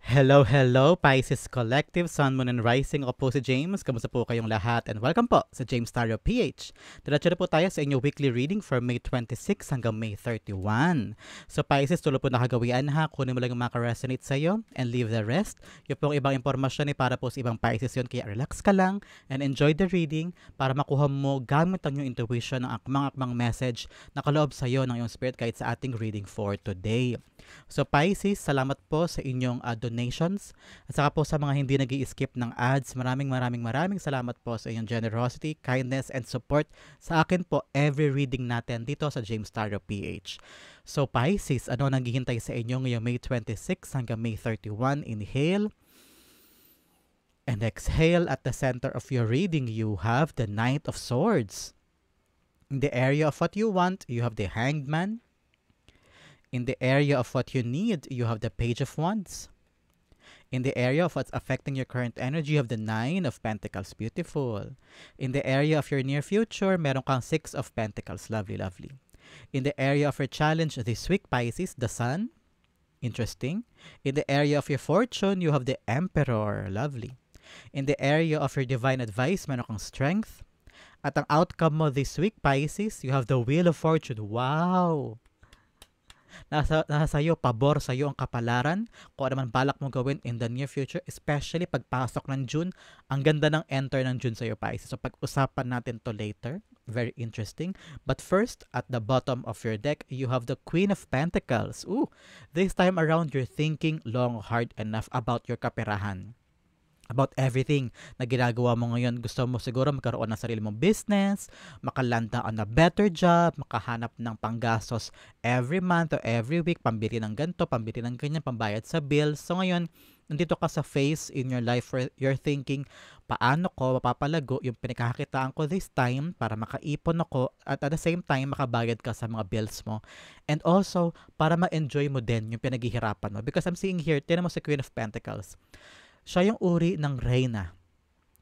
Hello, hello, Pisces Collective, Sun, Moon, and Rising. Ako po si James. Kamusta po kayong lahat? And welcome po sa James Tarot PH. Diretso na po tayo sa inyong weekly reading for May 26 hanggang May 31. So Pisces, tulo po nakagawian ha. Kunin mo lang yung makaresonate sa'yo and leave the rest. Yung pong ibang impormasyon ay para po sa ibang Pisces yun. Kaya relax ka lang and enjoy the reading para makuha mo gamit ang iyong intuition ng akmang-akmang message na kaloob sa'yo ng iyong spirit guide sa ating reading for today. So Pisces, salamat po sa inyong donations at saka po sa mga hindi nag-i-skip ng ads. Maraming salamat po sa inyong generosity, kindness, and support sa akin po every reading natin dito sa James Tarot PH. So Pisces, ano naghihintay sa inyo ngayong May 26 hanggang May 31? Inhale and exhale. At the center of your reading, you have the Knight of Swords. In the area of what you want, you have the Hanged Man. In the area of what you need, you have the Page of Wands. In the area of what's affecting your current energy, you have the Nine of Pentacles. Beautiful. In the area of your near future, meron kang Six of Pentacles. Lovely, lovely. In the area of your challenge this week, Pisces, the Sun. Interesting. In the area of your fortune, you have the Emperor. Lovely. In the area of your divine advice, meron kang Strength. At ang outcome mo this week, Pisces, you have the Wheel of Fortune. Wow! Nasa sa'yo, pabor sa'yo ang kapalaran, kung ano man balak mo gawin in the near future, especially pagpasok ng June. Ang ganda ng enter ng June sa'yo, Pisces. So pag-usapan natin to later. Very interesting. But first, at the bottom of your deck, you have the Queen of Pentacles. Ooh, this time around, you're thinking long, hard enough about your kaperahan, about everything na ginagawa mo ngayon. Gusto mo siguro magkaroon ng sarili mong business, makalanda on a better job, makahanap ng panggastos every month or every week, pambili ng ganito, pambili ng ganyan, pambayad sa bills. So ngayon, nandito ka sa phase in your life where you're thinking, paano ko mapapalago yung pinakakitaan ko this time para makaipon ako at the same time makabayad ka sa mga bills mo. And also, para ma-enjoy mo din yung pinaghihirapan mo. Because I'm seeing here, tinan mo si Queen of Pentacles. Siya yung uri ng reyna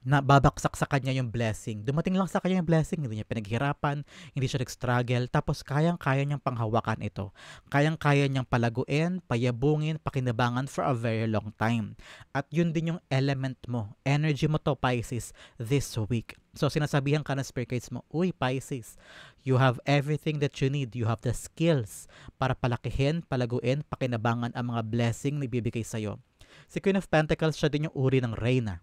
na babaksak sa kanya yung blessing. Dumating lang sa kanya yung blessing, hindi niya pinaghirapan, hindi siya nag-struggle, tapos kayang-kaya niyang panghawakan ito. Kayang-kaya niyang palaguin, payabungin, pakinabangan for a very long time. At yun din yung element mo, energy mo to, Pisces, this week. So sinasabihan ka ng spirit guides mo, uy Pisces, you have everything that you need. You have the skills para palakihin, palaguin, pakinabangan ang mga blessing na ibibigay sa'yo. Si Queen of Pentacles, siya din yung uri ng reyna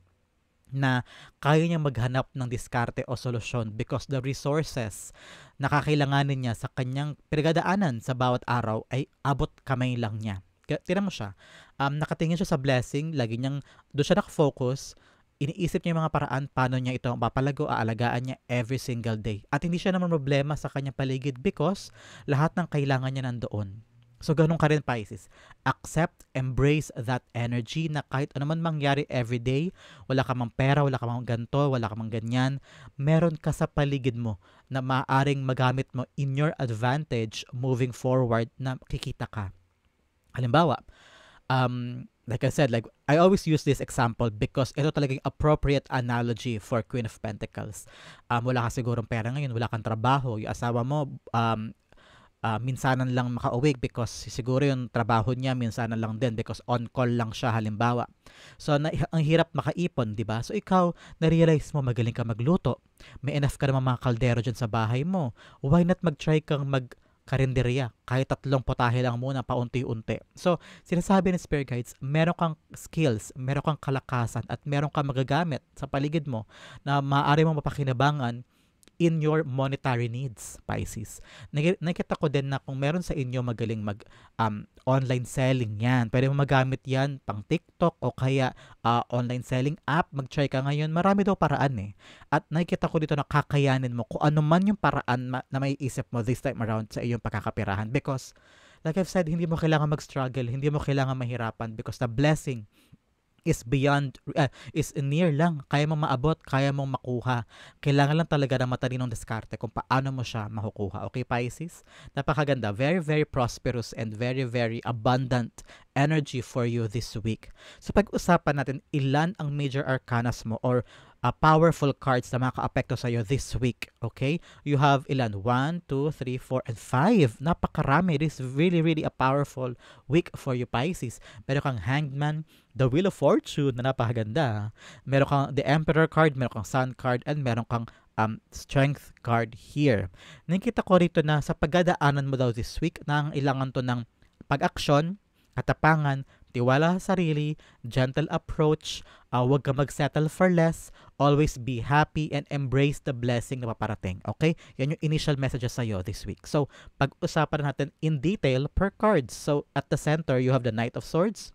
na kaya niya maghanap ng diskarte o solusyon because the resources na kakailanganin niya sa kanyang pinagdadaanan sa bawat araw ay abot kamay lang niya. Tingnan mo siya. Nakatingin siya sa blessing, lagi niyang doon siya nakafocus, iniisip niya yung mga paraan paano niya ito papalago, aalagaan niya every single day. At hindi siya naman problema sa kanyang paligid because lahat ng kailangan niya nandoon. So, ganun ka rin, Pisces. Accept, embrace that energy na kahit ano man mangyari everyday, wala ka mang pera, wala ka mang ganto, wala ka mang ganyan, meron ka sa paligid mo na maaaring magamit mo in your advantage moving forward na kikita ka. Halimbawa, like I said, like I always use this example because ito talagang appropriate analogy for Queen of Pentacles. Wala ka sigurong pera ngayon, wala kang trabaho, yung asawa mo, minsanan lang makauwi because siguro yung trabaho niya minsanan lang din because on call lang siya halimbawa. So ang hirap makaipon, 'di ba? So ikaw na-realize mo magaling ka magluto. May enough ka naman mga kaldero dyan sa bahay mo. Why not mag-try kang karinderya? Kahit 3 potahe lang muna paunti-unti. So sinasabi ng spirit guides, meron kang skills, meron kang kalakasan at meron kang magagamit sa paligid mo na maaari mong mapakinabangan in your monetary needs, Pisces. Nakita ko din na kung meron sa inyo magaling online selling yan, pwede mo magamit yan pang TikTok o kaya online selling app, mag-try ka ngayon. Marami daw paraan eh. At nakita ko dito na kakayanin mo kung ano man yung paraan na may isip mo this time around sa iyong pagkakapirahan. Because, like I've said, hindi mo kailangan mag-struggle, hindi mo kailangan mahirapan because the blessing is beyond, is near lang. Kaya mong maabot, kaya mong makuha. Kailangan lang talaga ng matalinong diskarte kung paano mo siya makukuha. Okay, Pisces? Napakaganda. Very, very prosperous and very, very abundant energy for you this week. So pag-usapan natin, ilan ang major arcanas mo or powerful cards na maka-apekto sa'yo this week. Okay? You have ilan? 1, 2, 3, 4, and 5. Napakarami. This is really, really a powerful week for you, Pisces. Meron kang Hangman, the Wheel of Fortune na napakaganda. Meron kang the Emperor card, meron kang Sun card, and meron kang Strength card here. Nakita ko rito na sa pagdadaanan mo daw this week na ang ilangan to ng pag-aksyon, katapangan, tiwala sa sarili, gentle approach, huwag ka mag-settle for less, always be happy, and embrace the blessing na paparating. Okay? Yan yung initial messages sa'yo this week. So, pag-usapan natin in detail per cards. So, at the center, you have the Knight of Swords.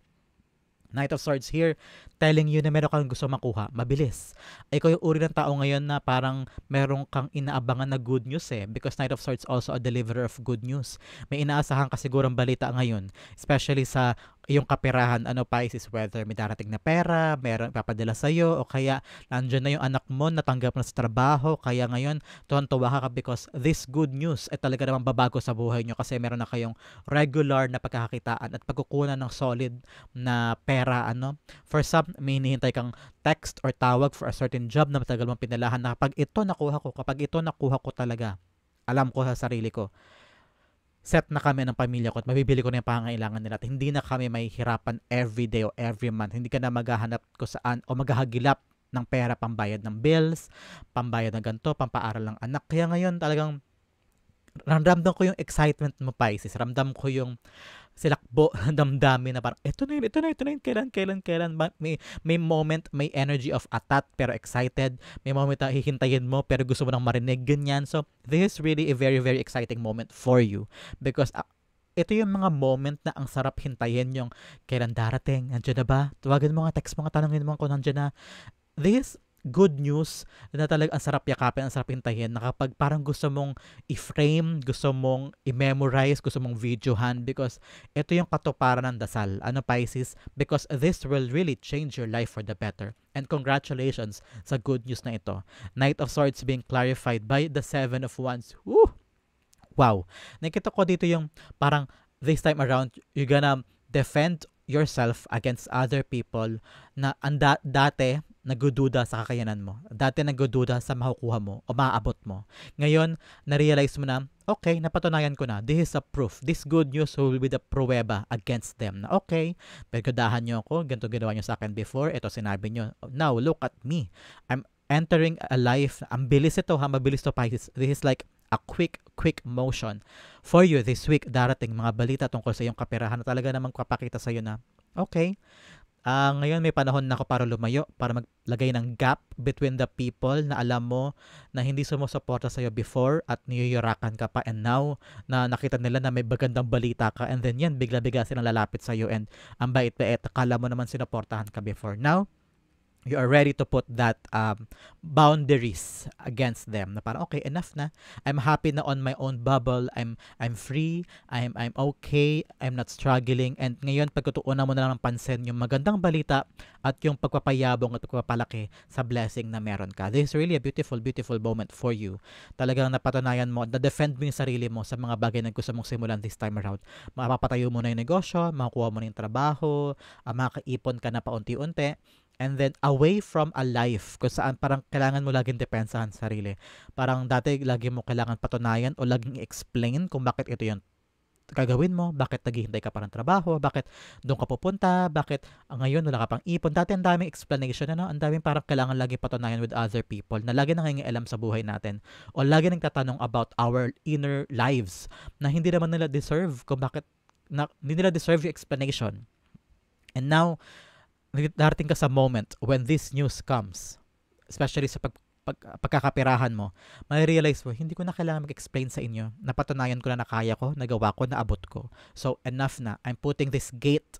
Knight of Swords here, telling you na meron kang gusto makuha, mabilis. Ikaw yung uri ng tao ngayon na parang meron kang inaabangan na good news because Knight of Swords also a deliverer of good news. May inaasahan ka sigurong balita ngayon, especially sa iyong kaperahan, Pisces, whether may darating na pera, meron ipapadala sa'yo, o kaya nandyan na yung anak mo, natanggap na sa trabaho, kaya ngayon, tuwan-tuwa ka because this good news ay talaga namang babago sa buhay nyo kasi meron na kayong regular na pagkakakitaan at pagkukunan ng solid na pera, For some, may hinihintay kang text or tawag for a certain job na matagal mong pinalahan na kapag ito nakuha ko talaga, alam ko sa sarili ko, set na kami ng pamilya ko at mabibili ko na yung pangangailangan nila at hindi na kami may hirapan every day o every month. Hindi ka na maghahanap ko saan o maghahagilap ng pera pambayad ng bills, pambayad ng ganito, pampaaral ng anak. Kaya ngayon talagang ramdam ko yung excitement mo, Pisces. Ramdam ko yung silakbo ng damdamin na parang ito na yun, kailan. May moment, may energy of atat pero excited. May moment na hihintayin mo pero gusto mo nang marinig, ganyan. So, this is really a very, very exciting moment for you because ito yung mga moment na ang sarap hintayin yung kailan darating, nandiyan na ba? Tawagan mo nga, text mo nga, tanongin mo kung nandiyan na. This good news na talaga ang sarap yakapin, ang sarap hintayin na kapag parang gusto mong i-frame, gusto mong i-memorize, gusto mong videohan because ito yung katuparan ng dasal. Pisces? Because this will really change your life for the better. And congratulations sa good news na ito. Knight of Swords being clarified by the Seven of Wands. Woo! Wow! Nakita ko dito yung parang this time around, you're gonna defend yourself against other people na dati nagdududa sa kakayanan mo. Dati nagdududa sa makukuha mo o maaabot mo. Ngayon, na-realize mo na, okay, napatunayan ko na. This is a proof. This good news will be the pruweba against them. Na okay, pagkadahan nyo ako, ganito ginawa nyo sa akin before, ito sinabi nyo. Now, look at me. I'm entering a life. Ang bilis ito, mabilis to, Pisces. This is like a quick motion for you this week. Darating mga balita tungkol sa iyong kaperahan na talaga namang kapakita sa iyo na, okay, ngayon may panahon na ako para lumayo, para maglagay ng gap between the people na alam mo na hindi sumusuporta sa iyo before at niyuyurakan ka pa, and now na nakita nila na may magandang balita ka, and then yan, bigla-bigla silang lalapit sa iyo and ang bait-bait, akala mo naman sinuportahan ka before. Now, you are ready to put that boundaries against them na parang okay, enough na, I'm happy na on my own bubble, I'm free, I'm okay, I'm not struggling, and ngayon pagtutuunan mo na lang ng pansin yung magandang balita at yung pagpapayabong at pagpapalaki sa blessing na meron ka. This is really a beautiful moment for you. Talagang napatunayan mo, na-defend mo yung sarili mo sa mga bagay na gusto mong simulan this time around. Mapapatayo mo na yung negosyo, makukuha mo na yung trabaho, makakaipon ka na paunti-unti, and then away from a life kung saan parang kailangan mo laging depensahan sa sarili. Parang dati lagi mo kailangan patunayan o laging explain kung bakit ito yung gagawin mo, bakit naghihintay ka pa ng trabaho, bakit doon ka pupunta, bakit ngayon wala ka pang ipon. Dati ang daming explanation, ang daming parang kailangan lagi patunayan with other people na lagi nangingialam sa buhay natin o lagi nagtatanong about our inner lives na hindi naman nila deserve kung bakit hindi nila deserve yung explanation. And now, darating ka sa moment when this news comes, especially sa pagkakapirahan mo, may-realize mo, hindi ko na kailangan mag-explain sa inyo. Napatunayan ko na kaya ko, nagawa ko, naabot ko. So, enough na. I'm putting this gate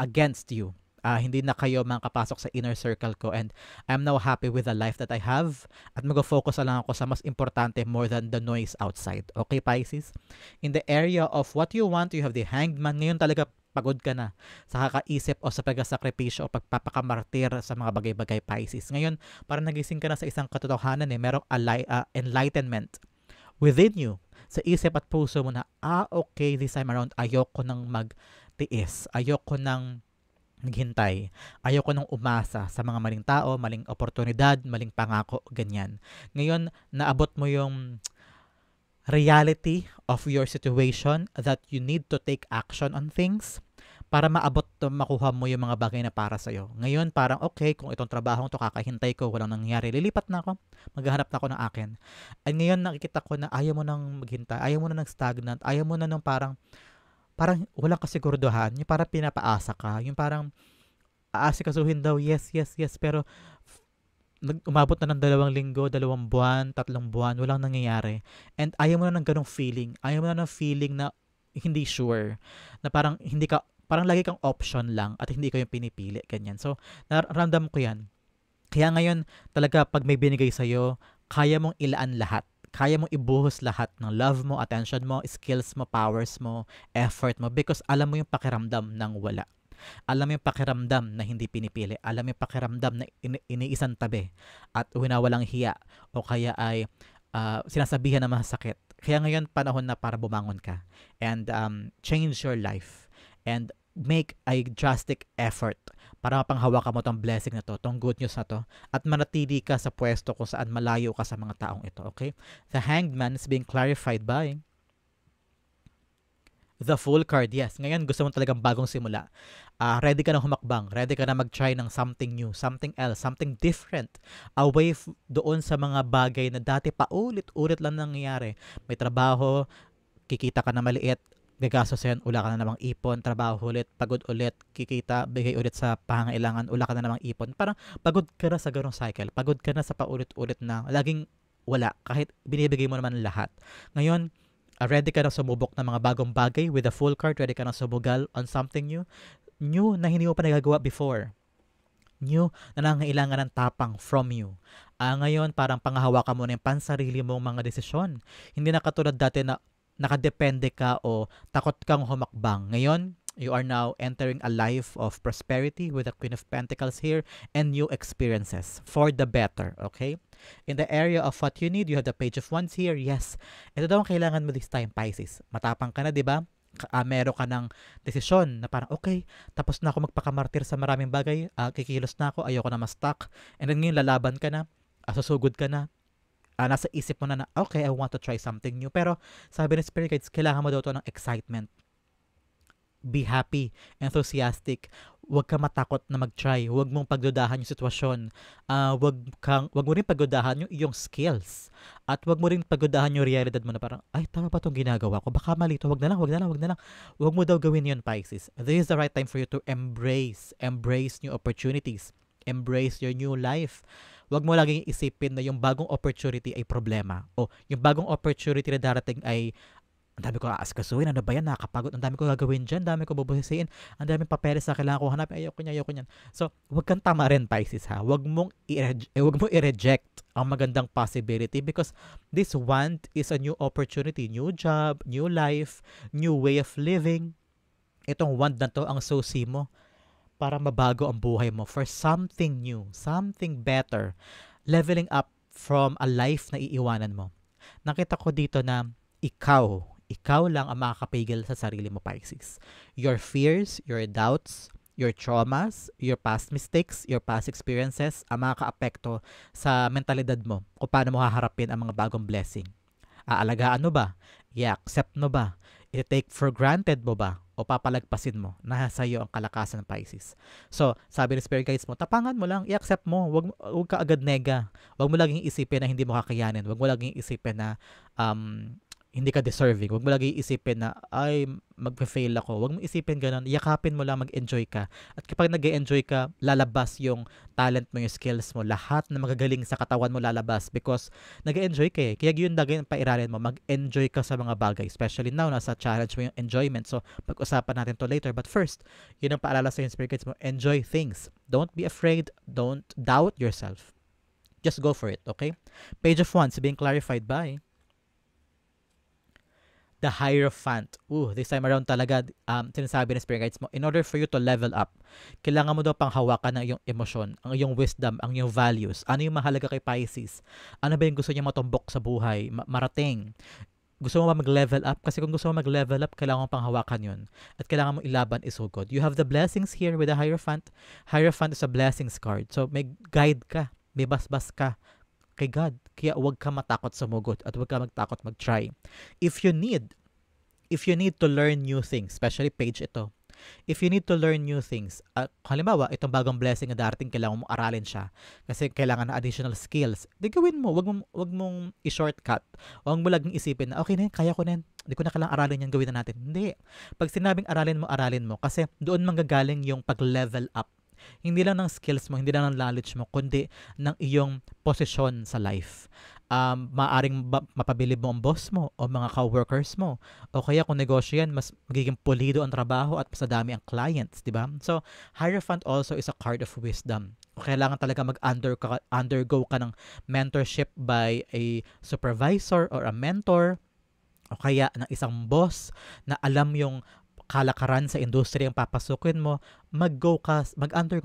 against you. Hindi na kayo makapasok sa inner circle ko, and I'm now happy with the life that I have, at mag-focus na lang ako sa mas importante more than the noise outside. Okay, Pisces? In the area of what you want, you have the Hanged Man. Ngayon talaga pagod ka na sa kakaisip o sa pagkasakripisyo o pagpapakamartir sa mga bagay-bagay, Pisces. Ngayon, parang nagising ka na sa isang katotohanan merong enlightenment within you, sa isip at puso mo na, okay, this time around, ayoko nang magtiis. Ayoko nang naghintay. Ayoko nung umasa sa mga maling tao, maling oportunidad, maling pangako, ganyan. Ngayon, naabot mo yung reality of your situation that you need to take action on things para maabot to makuha mo yung mga bagay na para sa'yo. Ngayon, parang okay, kung itong trabaho to kakahintay ko, walang nangyayari, lilipat na ako, maghahanap na ako ng akin. At ngayon, nakikita ko na ayaw mo nang maghintay, ayaw mo na ng stagnant, ayaw mo na ng parang walang kasiguraduhan, yung parang pinapaasa ka, yung parang aasikasuhin daw, yes, yes, yes, pero umabot na ng 2 linggo, 2 buwan, 3 buwan, walang nangyayari. And ayaw mo na ng ganong feeling. Ayaw mo na ng feeling na hindi sure. Na parang hindi ka, parang lagi kang option lang at hindi ko yung pinipili. Ganyan. So, naramdam ko yan. Kaya ngayon, talaga pag may binigay sa'yo, kaya mong ilaan lahat. Kaya mong ibuhos lahat ng love mo, attention mo, skills mo, powers mo, effort mo because alam mo yung pakiramdam ng wala. Alam mo yung pakiramdam na hindi pinipili. Alam mo yung pakiramdam na iniisang tabi at winawalang hiya o kaya ay sinasabihan na masakit. Kaya ngayon panahon na para bumangon ka and change your life and make a drastic effort para mapanghawakan mo tong blessing na to, tong good news na to, at manatili ka sa pwesto kung saan malayo ka sa mga taong ito, okay? The Hanged Man is being clarified by the Fool card, yes. Ngayon, gusto mo talagang bagong simula. Ready ka na humakbang. Ready ka na mag-try ng something new, something else, something different. Away doon sa mga bagay na dati paulit-ulit lang nangyayari. May trabaho, kikita ka na maliit, gagastos yan, ula ka na namang ipon, trabaho ulit, pagod ulit, kikita, bigay ulit sa pangailangan, ula ka na namang ipon. Parang pagod ka na sa ganong cycle. Pagod ka na sa paulit-ulit na laging wala, kahit binibigay mo naman lahat. Ngayon, ready ka na sumubok ng mga bagong bagay with a full card, ready ka na sumugal on something new, new na hindi mo pa nagagawa before. New na nangangailangan ng tapang from you. Ngayon, parang panghahawakan mo na yung pansarili mong mga desisyon. Hindi na katulad dati na nakadepende ka o takot kang humakbang. Ngayon, you are now entering a life of prosperity with the Queen of Pentacles here and new experiences for the better, okay? In the area of what you need, you have the Page of Wands here. Yes, ito daw ang kailangan mo this time, Pisces. Matapang ka na, di ba? Meron ka ng desisyon na parang, okay, tapos na ako magpakamartir sa maraming bagay, kikilos na ako, ayoko na ma-stuck. And then ngayon, lalaban ka na, susugod ka na, nasa isip mo na okay, I want to try something new. Pero sabi ng Spirit Guides, kailangan mo daw to ng excitement. Be happy, enthusiastic. Huwag ka matakot na mag-try. Huwag mong pagdudahan yung sitwasyon. Huwag mo rin pagdudahan yung iyong skills. At huwag mo rin pagdudahan yung realidad mo na parang, ay, tama ba itong ginagawa ko? Baka mali ito. Huwag na lang. Huwag mo daw gawin yun, Pisces. This is the right time for you to embrace new opportunities. Embrace your new life. Huwag mo laging isipin na yung bagong opportunity ay problema. O yung bagong opportunity na darating ay ang dami ko aaskasuhin, ano ba yan, nakakapagod, ang dami ko gagawin dyan, ang dami ko bubusisin, ang dami papeles na kailangan ko hanapin, ayoko niyan. So, huwag kang tama rin, Pisces, ha? Huwag mong i-reject ang magandang possibility because this wand is a new opportunity, new job, new life, new way of living. Itong wand na to ang susi mo para mabago ang buhay mo for something new, something better, leveling up from a life na iiwanan mo. Nakita ko dito na ikaw lang ang makakapigil sa sarili mo, Pisces. Your fears, your doubts, your traumas, your past mistakes, your past experiences ang makakaapekto sa mentalidad mo kung paano mo haharapin ang mga bagong blessing. Aalagaan mo ba? I-accept mo ba? I-take for granted mo ba? O papalagpasin mo? Nasa iyo ang kalakasan ng Pisces. So, sabi ng Spirit Guides mo, tapangan mo lang, i-accept mo. Huwag ka agad nega. Huwag mo laging isipin na hindi mo kakayanin. Huwag mo laging isipin na hindi ka deserving. Huwag mo lagi isipin na, ay, magpe-fail ako. Huwag mo isipin ganun. Yakapin mo lang, mag-enjoy ka. At kapag nag-enjoy ka, lalabas yung talent mo, yung skills mo. Lahat na magagaling sa katawan mo lalabas because nag-enjoy ka eh. Kaya yun lagi yung pairalin mo. Mag-enjoy ka sa mga bagay. Especially now, nasa challenge mo yung enjoyment. So, pag-usapan natin to later. But first, yun ang paalala sa yung Spirit Guides mo. Enjoy things. Don't be afraid. Don't doubt yourself. Just go for it, okay? Page of Wands being clarified by the Hierophant. This time around talaga, sinasabi ng Spirit Guides mo, in order for you to level up, kailangan mo daw pang hawakan ng iyong emosyon, ang iyong wisdom, ang iyong values. Ano yung mahalaga kay Pisces? Ano ba yung gusto niya matumbok sa buhay, marating? Gusto mo ba mag-level up? Kasi kung gusto mo mag-level up, kailangan mo pang hawakan yun. At kailangan mo ilaban isugod. You have the blessings here with the Hierophant. Hierophant is a blessings card. So, may guide ka. May basbas ka kay God. Kaya huwag ka matakot sumugod at huwag ka magtakot mag-try. If you need to learn new things, especially page ito, if you need to learn new things, halimbawa, itong bagong blessing na darating, kailangan mong aralin siya kasi kailangan ng additional skills, di gawin mo. Wag mong i-shortcut. Huwag mo laging isipin na, okay na yan, kaya ko na yan. Hindi ko na kailangang aralin yan, gawin na natin. Hindi. Pag sinabing aralin mo kasi doon manggagaling yung pag-level up. Hindi lang ng skills mo, hindi lang ng knowledge mo, kundi ng iyong posisyon sa life. Maaring mapabili mo ang boss mo o mga co-workers mo. O kaya kung negosyo yan, mas magiging pulido ang trabaho at mas dami ang clients, di ba? So, Hierophant also is a card of wisdom. Kailangan talaga undergo ka ng mentorship by a supervisor or a mentor o kaya ng isang boss na alam yung kalakaran sa industriya ang papasukin mo, mag-undergo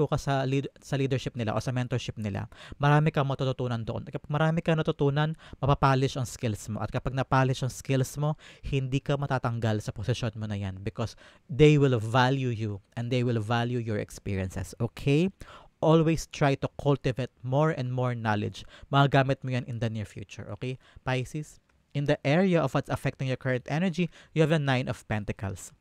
ka sa leadership nila o sa mentorship nila. Marami kang matututunan doon. Kapag marami kang natutunan, mapapolish ang skills mo. At kapag napolish ang skills mo, hindi ka matatanggal sa posisyon mo na yan because they will value you and they will value your experiences. Okay? Always try to cultivate more and more knowledge. Magagamit mo yan in the near future. Okay? Pisces, in the area of what's affecting your current energy, you have the 9 of Pentacles.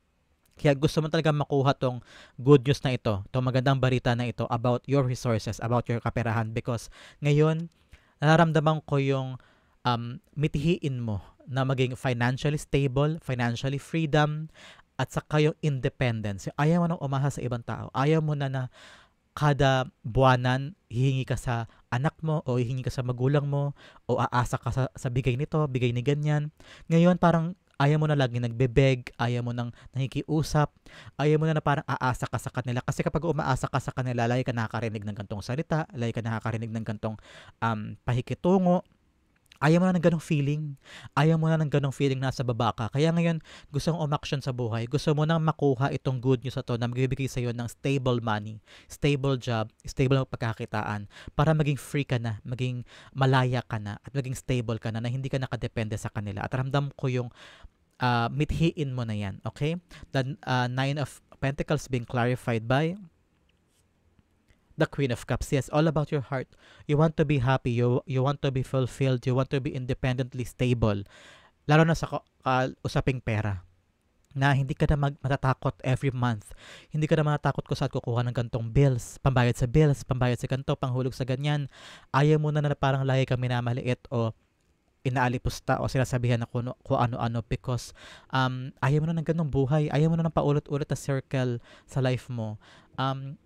Kaya gusto mo talaga makuha tong good news na ito, tong magandang balita na ito about your resources, about your kaperahan because ngayon, nararamdaman ko yung mitihiin mo na maging financially stable, financially freedom, at saka yung independence. Ayaw mo nang umasa sa ibang tao. Ayaw mo na kada buwanan, hihingi ka sa anak mo o hihingi ka sa magulang mo o aasa ka sa bigay nito, bigay ni ganyan. Ngayon, parang ayaw mo na lagi nagbebeg, ayaw mo nang nakikiusap, ayaw mo na parang aasa ka sa kanila. Kasi kapag umaasa ka sa kanila, lagi ka nakakarinig ng gantong salita, lagi ka nakakarinig ng gantong pahikitungo. Ayaw mo na ng ganong feeling. Ayaw mo na ng ganong feeling nasa baba ka. Kaya ngayon, gusto mong umaksyon sa buhay. Gusto mo nang makuha itong good news na to na magbibigay sa'yo ng stable money, stable job, stable na pagkakakitaan para maging free ka na, maging malaya ka na, at maging stable ka na hindi ka nakadepende sa kanila. At ramdam ko yung mithiin mo na yan. Okay? The 9 of Pentacles being clarified by the Queen of Cups. Yes, all about your heart. You want to be happy. You want to be fulfilled. You want to be independently stable. Lalo na sa usaping pera. Na hindi ka na matatakot every month. Hindi ka na matatakot kung saan kukuha ng gantong bills. Pambayad sa bills, pambayad sa ganito, panghulog sa ganyan. Ayaw mo na parang lagi kang minamaliit o inaalipusta o sinasabihan na kung ano-ano because ayaw mo na ng ganong buhay. Ayaw mo na ng paulit-ulit na circle sa life mo.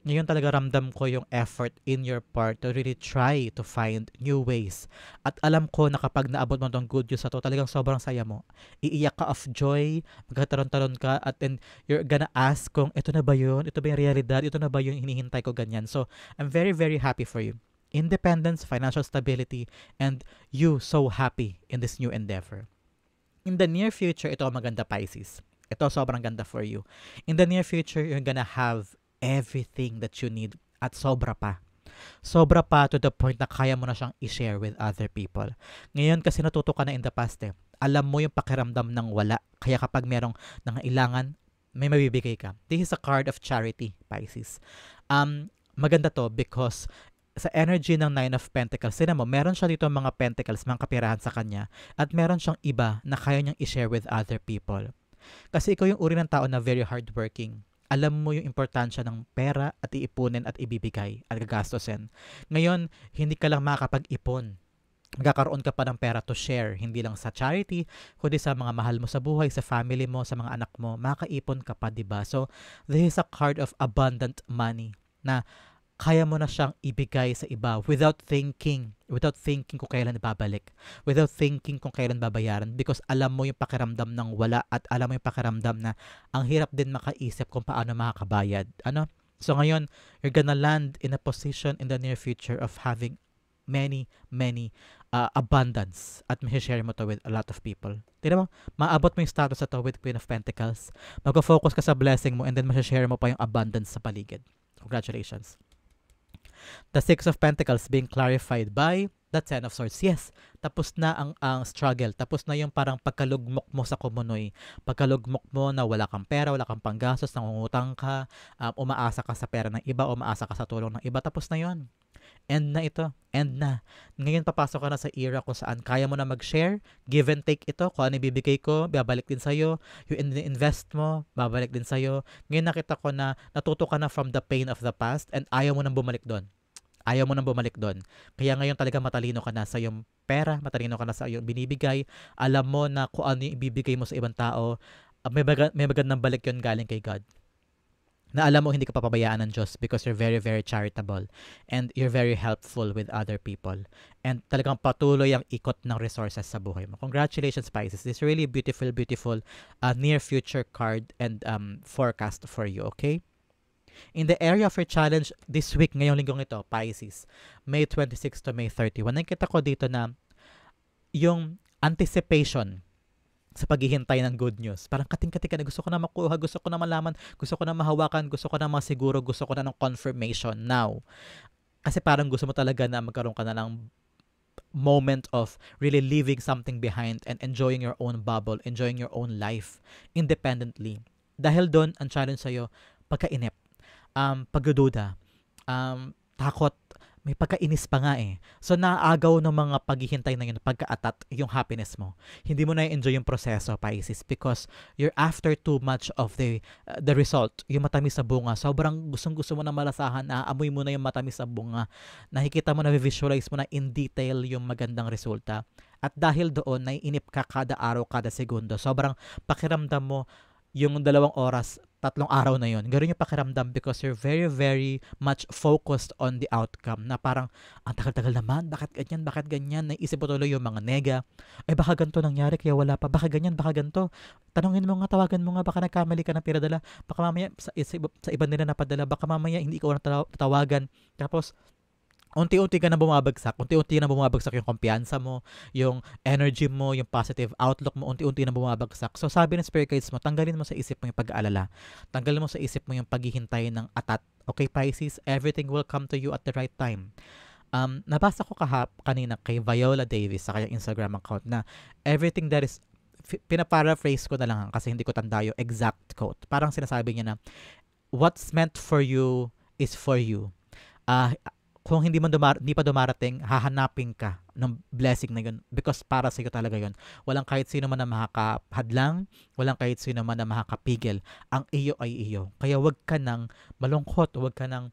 Ngayon talaga ramdam ko yung effort in your part to really try to find new ways. At alam ko na kapag naabot mo itong good news na to, talagang sobrang saya mo. Iiyak ka of joy, magkataron-taron ka, at then you're gonna ask kung ito na ba yun? Ito ba yung realidad? Ito na ba yung hinihintay ko ganyan? So, I'm very, very happy for you. Independence, financial stability, and you so happy in this new endeavor. In the near future, ito ang maganda, Pisces. Ito sobrang ganda for you. In the near future, you're gonna have everything that you need at sobra pa. Sobra pa to the point na kaya mo na siyang i-share with other people. Ngayon kasi natuto ka na in the past Alam mo yung pakiramdam ng wala. Kaya kapag merong nangailangan, may mabibigay ka. This is a card of charity, Pisces. Maganda to because sa energy ng 9 of Pentacles, mo, meron siya dito mga pentacles, mga kapirahan sa kanya, at meron siyang iba na kaya niyang i-share with other people. Kasi ikaw yung uri ng tao na very hardworking. Alam mo yung importansya ng pera at iipunin at ibibigay at gagastosin. Ngayon, hindi ka lang makakapag-ipon. Magkakaroon ka pa ng pera to share, hindi lang sa charity, kundi sa mga mahal mo sa buhay, sa family mo, sa mga anak mo. Makakaipon ka pa, diba? So, this is a card of abundant money na kaya mo na siyang ibigay sa iba without thinking kung kailan ibabalik, without thinking kung kailan babayaran because alam mo yung pakiramdam ng wala at alam mo yung pakiramdam na ang hirap din makaisip kung paano makakabayad. So ngayon, you're gonna land in a position in the near future of having many abundance at share mo to with a lot of people. Tignan mo, maabot mo yung status na to with Queen of Pentacles. Mag-focus ka sa blessing mo and then share mo pa yung abundance sa paligid. Congratulations. The Six of Pentacles being clarified by the Ten of Swords. Yes, tapos na ang struggle. Tapos na yung parang pagkalugmok mo sa kumunoy. Pagkalugmok mo na wala kang pera, wala kang panggastos, nangungutang ka, umaasa ka sa pera ng iba, umaasa ka sa tulong ng iba. Tapos na yon. End na ito. End na. Ngayon papasok ka na sa era kung saan kaya mo na mag-share, give and take ito. Kung ano ibibigay ko, babalik din sa'yo. Yung invest mo, babalik din sa'yo. Ngayon nakita ko na natuto ka na from the pain of the past and ayaw mo nang bumalik doon. Ayaw mo nang bumalik doon. Kaya ngayon talaga matalino ka na sa iyong pera, matalino ka na sa iyong binibigay. Alam mo na kung ano yung ibibigay mo sa ibang tao, may magandang balik yun galing kay God. Na alam mo hindi ka papabayaan ng Diyos because you're very, very charitable and you're very helpful with other people. And talagang patuloy ang ikot ng resources sa buhay mo. Congratulations, Pisces. This is really beautiful, beautiful near future card and forecast for you, okay? In the area of your challenge this week, ngayong linggong ito, Pisces, May 26 to May 31, nakikita ko dito na yung anticipation sa paghihintay ng good news. Parang kating-kating ka na, gusto ko na makuha, gusto ko na malaman, gusto ko na mahawakan, gusto ko na masiguro, gusto ko na ng confirmation now. Kasi parang gusto mo talaga na magkaroon ka na ng moment of really leaving something behind and enjoying your own bubble, enjoying your own life independently. Dahil doon, ang challenge sa'yo, pagkainip, pagdududa, takot, may pagkainis pa nga eh. So, naagaw ng mga paghihintay na yun, pagkaatat yung happiness mo. Hindi mo na enjoy yung proseso, Pisces, because you're after too much of the result, yung matamis sa bunga. Sobrang gustong-gusto mo na malasahan, naamoy mo na yung matamis sa bunga. Nakikita mo na, visualize mo na in detail yung magandang resulta. At dahil doon, naiinip ka kada araw, kada segundo. Sobrang pakiramdam mo yung 2 oras, 3 araw na yun. Ganoon yung pakiramdam because you're very, very much focused on the outcome na parang, ang tagal-tagal naman, bakit ganyan? Naisip mo tuloy yung mga nega. Ay, baka ganito nangyari, kaya wala pa. Baka ganyan, baka ganito. Tanungin mo nga, tawagan mo nga, baka nagkamali ka ng pinadala. Baka mamaya, sa iba nila napadala, baka mamaya hindi ikaw na tawagan. Tapos, unti-unti na bumabagsak yung kumpiyansa mo, yung energy mo, yung positive outlook mo, unti-unti na bumabagsak. So sabi ng spirit guides mo, tanggalin mo sa isip mo yung pag-aalala. Tanggalin mo sa isip mo yung paghihintay ng atat. Okay, Pisces, everything will come to you at the right time. Nabasa ko kanina kay Viola Davis sa kanyang Instagram account na everything that is, pinaparaphrase ko na lang kasi hindi ko tanda yung exact quote. Parang sinasabi niya na, what's meant for you is for you. Kung hindi pa dumarating, hahanapin ka ng blessing na yun because para sa iyo talaga yun. Walang kahit sino man na makakahadlang, walang kahit sino man na makakapigil. Ang iyo ay iyo. Kaya wag ka nang malungkot, wag ka nang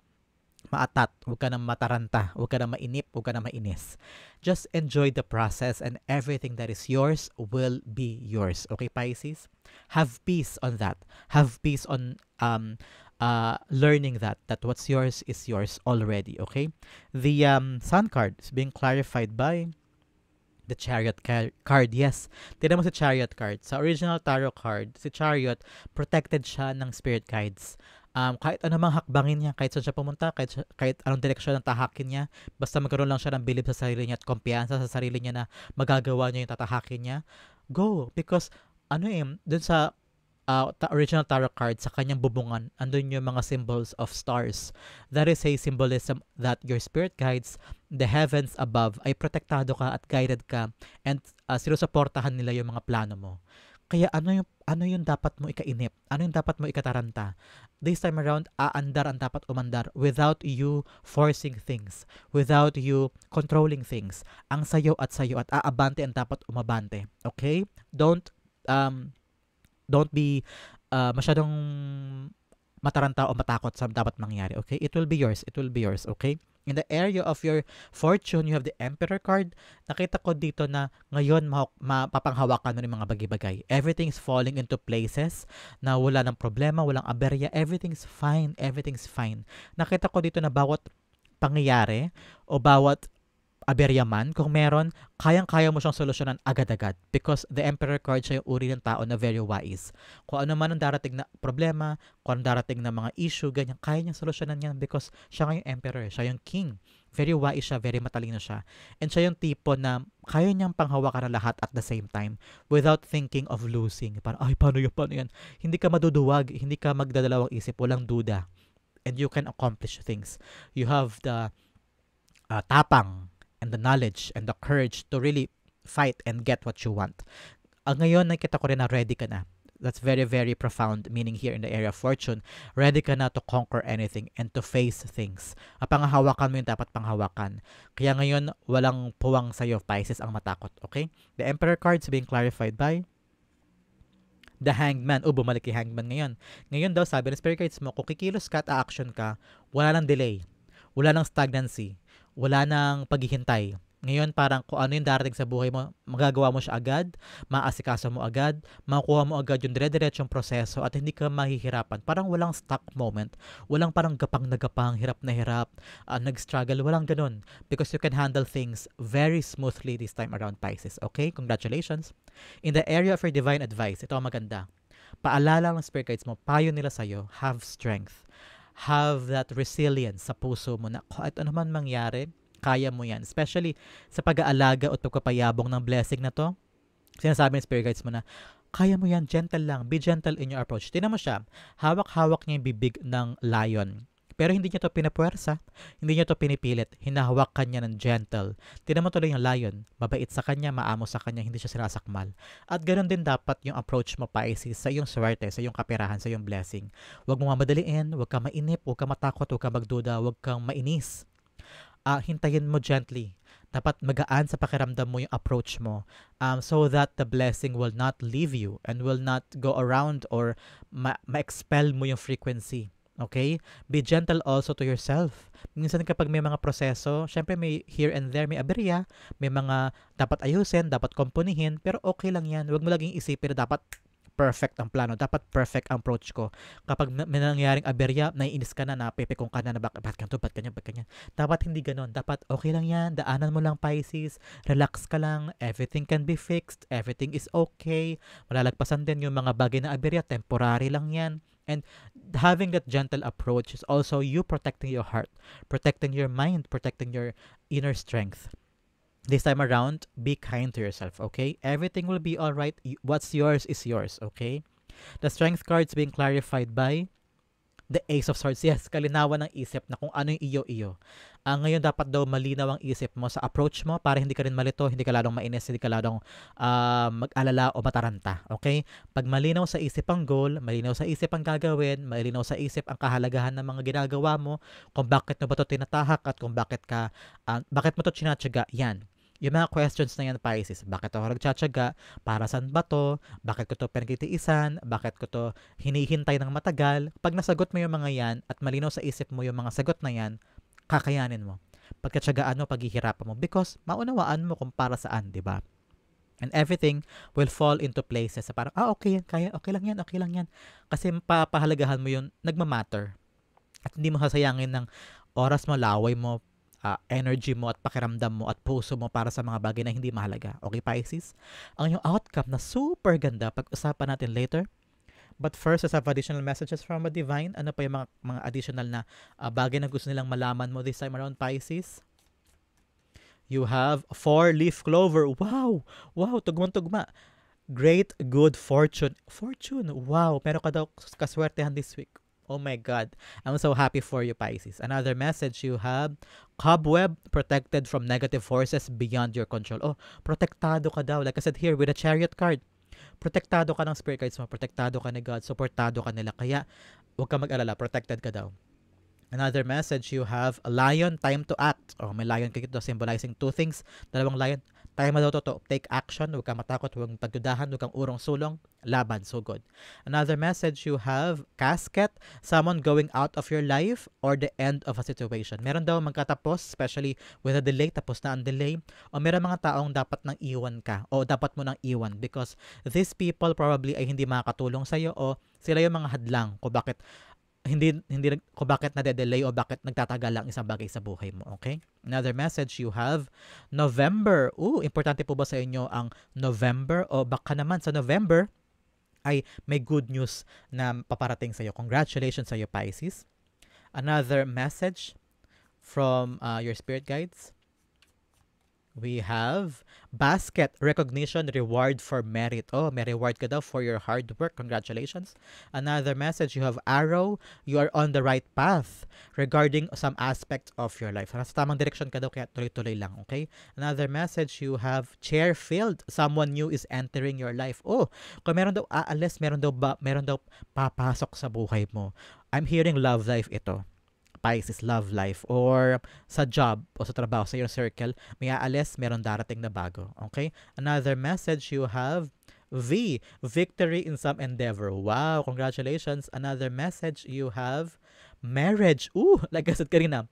maatat, wag ka nang mataranta, wag ka nang mainip, wag ka nang mainis. Just enjoy the process and everything that is yours will be yours. Okay, Pisces? Have peace on that. Have peace on learning that what's yours is yours already, okay? The Sun card is being clarified by the Chariot card. Yes, tignan mo si Chariot card. Sa original tarot card, si Chariot, protected siya ng spirit guides. Kahit anumang hakbangin niya, kahit saan siya pumunta, kahit anong direksyon ng tahakin niya, basta magkaroon lang siya ng bilib sa sarili niya at kumpiyansa sa sarili niya na magagawa niya yung tatahakin niya, go! Because, dun sa original tarot card, sa kanyang bubungan, andun yung mga symbols of stars. That is a symbolism that your spirit guides, the heavens above, ay protektado ka at guided ka and sinusuportahan nila yung mga plano mo. Kaya ano yung dapat mo ikainip? Ano yung dapat mo ikataranta? This time around, aandar ang dapat umandar without you forcing things, without you controlling things. Ang sayo at aabante ang dapat umabante. Okay? Don't be masyadong mataranta o matakot sa dapat mangyari, okay? It will be yours, okay? In the area of your fortune, you have the Emperor card. Nakita ko dito na ngayon mapapanghawakan mo ng mga bagay-bagay. Everything's falling into places na wala ng problema, walang aberya. Everything's fine. Nakita ko dito na bawat pangyayari o bawat aberya man, kung meron, kayang-kaya mo siyang solusyonan agad-agad because the Emperor card siya yung uri ng tao na very wise. Kung ano man ang darating na problema, kung ano darating na mga issue, ganyan, kaya niyang solusyonan yan because siya nga yung Emperor, siya yung King. Very wise siya, very matalino siya. And siya yung tipo na kaya niyang panghawakan na lahat at the same time without thinking of losing. Parang, ay, paano yan? Hindi ka maduduwag, hindi ka magdadalawang isip, walang duda. and you can accomplish things. You have the tapang and the knowledge and the courage to really fight and get what you want. Ngayon, nakita ko rin na ready ka na. That's very, very profound meaning here in the area of fortune. Ready ka na to conquer anything and to face things. Panghahawakan mo yung dapat panghawakan. Kaya ngayon, walang puwang sa'yo, Pisces, ang matakot. Okay? The Emperor cards being clarified by the Hangman. Bumalik yung Hangman ngayon. Ngayon daw, sabi ng Spirit Guides mo, kung kikilos ka at a-action ka, wala nang delay. Wala nang stagnancy. Wala nang paghihintay. Ngayon, parang kung ano yung darating sa buhay mo, magagawa mo siya agad, maaasikaso mo agad, makukuha mo agad yung dire-diretsong proseso at hindi ka mahihirapan. Parang walang stuck moment. Walang parang gapang na gapang, hirap na hirap, nag-struggle. Walang ganun. Because you can handle things very smoothly this time around, Pisces. Okay? Congratulations. In the area of your divine advice, ito ang maganda. Paalala ng Spirit Guides mo, payo nila sa'yo, have strength. Have that resilience sa puso mo na kahit ano man mangyari, kaya mo yan. Especially sa pag-aalaga at pagpapayabong ng blessing na to. Sinasabi ng Spirit Guides mo na, kaya mo yan, gentle lang. Be gentle in your approach. Tingnan mo siya. Hawak-hawak niya yung bibig ng lion. Pero hindi niya to pinapuwersa. Hindi niya to pinipilit. Hinahawak kanya ng gentle. Tingnan mo tuloy yung lion. Mabait sa kanya, maamo sa kanya, hindi siya sinasakmal. At ganoon din dapat yung approach mo, Pisces, sa iyong swerte, sa iyong kaperahan, sa iyong blessing. Huwag mo mamadaliin, huwag kang mainip, huwag kang matakot, huwag kang magduda, huwag kang mainis. Hintayin mo gently. Dapat magaan sa pakiramdam mo yung approach mo so that the blessing will not leave you and will not go around or ma-expel mo yung frequency. Okay? Be gentle also to yourself. Minsan kapag may mga proseso, syempre may here and there, may aberya, may mga dapat ayusin, dapat kumpunihin, pero okay lang yan. Huwag mo laging isipin na dapat perfect ang plano. Dapat perfect ang approach ko. Kapag may nangyaring aberya, naiinis ka na, napipikong ka na, bakit ganito, bakit ganyan. Dapat hindi ganon. Dapat okay lang yan. Daanan mo lang, Pisces. Relax ka lang. Everything can be fixed. Everything is okay. Malalagpasan din yung mga bagay na aberya. Temporary lang yan. And having that gentle approach is also you protecting your heart, protecting your mind, protecting your inner strength. This time around, be kind to yourself, okay? Everything will be alright. What's yours is yours, okay? The strength cards being clarified by the Ace of Swords. Yes, kalinawan ng isip na kung ano yung iyo-iyo. Ngayon dapat daw malinaw ang isip mo sa approach mo para hindi ka rin malito, hindi ka lalong mainis, hindi ka lalong mag-alala o mataranta. Okay? Pag malinaw sa isip ang goal, malinaw sa isip ang gagawin, malinaw sa isip ang kahalagahan ng mga ginagawa mo, kung bakit mo ba ito tinatahak at kung bakit mo ito tsinatsaga, yan. Yung mga questions na yan, Pisces, bakit ako nagtsatsaga? Para saan ba to? Bakit ko to pinagtitiisan? Bakit ko to hinihintay ng matagal? Pag nasagot mo yung mga yan at malinaw sa isip mo yung mga sagot na yan, kakayanin mo. Pagkatsagaan mo, paghihirapan mo because maunawaan mo kung para saan, di ba? And everything will fall into places. Parang, okay yan, kaya, okay lang yan. Kasi papahalagahan mo yung nagmamatter. At hindi mo sasayangin ng oras mo, laway mo, energy mo at pakiramdam mo at puso mo para sa mga bagay na hindi mahalaga. Okay, Pisces? Ang yung outcome na super ganda, pag-usapan natin later. But first, let's have additional messages from a divine. Ano pa yung mga additional na bagay na gusto nilang malaman mo this time around, Pisces? You have 4-leaf clover. Wow! Wow, tugmang-tugma. Great good fortune. Fortune. Wow, meron ka daw kaswertehan this week. Oh my God. I'm so happy for you, Pisces. Another message you have, cobweb, protected from negative forces beyond your control. Oh, protektado ka daw. Like I said here with a chariot card. Protektado ka ng spirit guides mo. Protektado ka ni God. Supportado ka nila. Kaya, huwag ka mag-alala. Protected ka daw. Another message you have, a lion, time to act. Oh, may lion kito symbolizing two things. Dalawang lion. Time daw to take action. Huwag kang matakot. Huwag kang pagdudahan. Huwag kang urong-sulong. Laban. So good. Another message you have, casket, someone going out of your life or the end of a situation. Meron daw magkatapos, especially with a delay, tapos na ang delay. O meron mga taong dapat nang iwan ka o dapat mo nang iwan because these people probably ay hindi makakatulong sa'yo o sila yung mga hadlang kung bakit hindi kung bakit nade-delay o bakit nagtatagal lang isang bagay sa buhay mo, okay? Another message you have, November. Importante po ba sa inyo ang November o baka naman sa November ay may good news na paparating sa iyo. Congratulations sa iyo, Pisces. Another message from your spirit guides. We have basket, recognition, reward for merit. Oh, may reward ka daw for your hard work. Congratulations. Another message, you have arrow, you are on the right path regarding some aspect of your life. Nasa tamang direction ka daw, kaya tuloy-tuloy lang, okay? Another message, you have chair filled, someone new is entering your life. Oh, kung meron daw aalis, meron daw papasok sa buhay mo. I'm hearing love life ito. Pisces, love life, or sa job o sa trabaho, sa your circle, may aalis, meron darating na bago. Okay? Another message, you have V, victory in some endeavor. Wow, congratulations. Another message, you have marriage. Ooh, like I said kanina,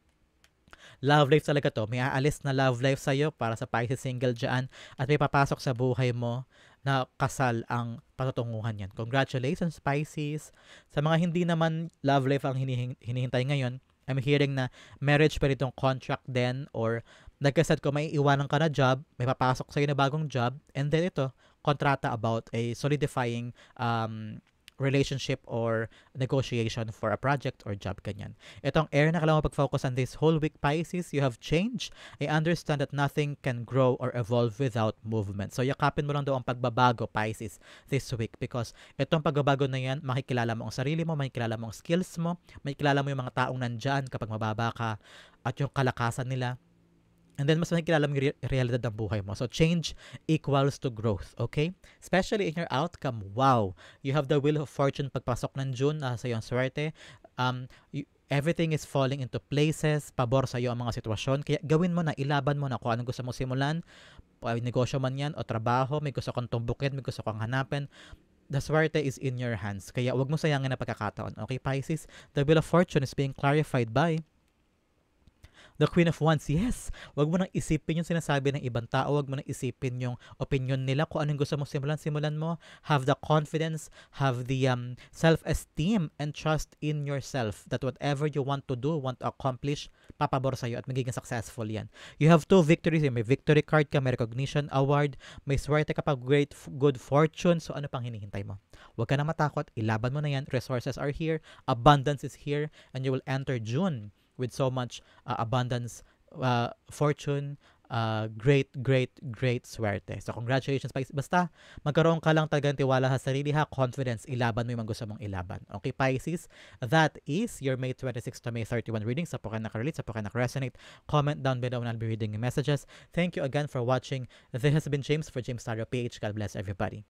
love life talaga to. May aalis na love life sa'yo para sa Pisces single dyan at may papasok sa buhay mo na kasal ang patutunguhan yan. Congratulations, Pisces. Sa mga hindi naman love life ang hinihintay ngayon, I'm hearing na marriage pa itong contract din, or nagkasad ko may iwanan ka na job, may papasok sa'yo na bagong job, and then ito, kontrata about a solidifying relationship or negotiation for a project or job, ganyan. Itong air na kailangan mo pag-focus on this whole week, Pisces, you have change. I understand that nothing can grow or evolve without movement. So, yakapin mo lang daw ang pagbabago, Pisces, this week, because itong pagbabago na yan, makikilala mo ang sarili mo, makikilala mo ang skills mo, makikilala mo yung mga taong nandyan kapag mababa ka at yung kalakasan nila. And then, mas nakikilala mo yung realidad ng buhay mo. So, change equals to growth, okay? Especially in your outcome. Wow! You have the wheel of fortune pagpasok ng June, sa iyong swerte. Everything is falling into places, pabor sa iyo ang mga sitwasyon. Kaya gawin mo na, ilaban mo na kung anong gusto mo simulan, negosyo man yan o trabaho, may gusto kang tumbukin, may gusto kang hanapin. The swerte is in your hands. Kaya wag mo sayangin na pagkakataon. Okay, Pisces? The wheel of fortune is being clarified by the Queen of Wands. Yes, wag mo nang isipin yung sinasabi ng ibang tao, wag mo nang isipin yung opinion nila, kung anong gusto mo simulan mo. Have the confidence, have the self-esteem and trust in yourself that whatever you want to do, want to accomplish, papabor sa'yo at magiging successful yan. You have 2 victories, may victory card ka, may recognition award, may swerte ka pa, great good fortune. So ano pang hinihintay mo? Wag ka na matakot, ilaban mo na yan. Resources are here, abundance is here, and you will enter June with so much abundance, fortune, great swerte. So, congratulations, Pisces. Basta, magkaroon ka lang talagang tiwala sa sarili, confidence, ilaban mo yung mga gusto mong ilaban. Okay, Pisces? That is your May 26 to May 31 reading. Sa po kayo nakarelate, sa po kayo nakaresonate, comment down below and I'll be reading your messages. Thank you again for watching. This has been James for James Tarot PH. God bless everybody.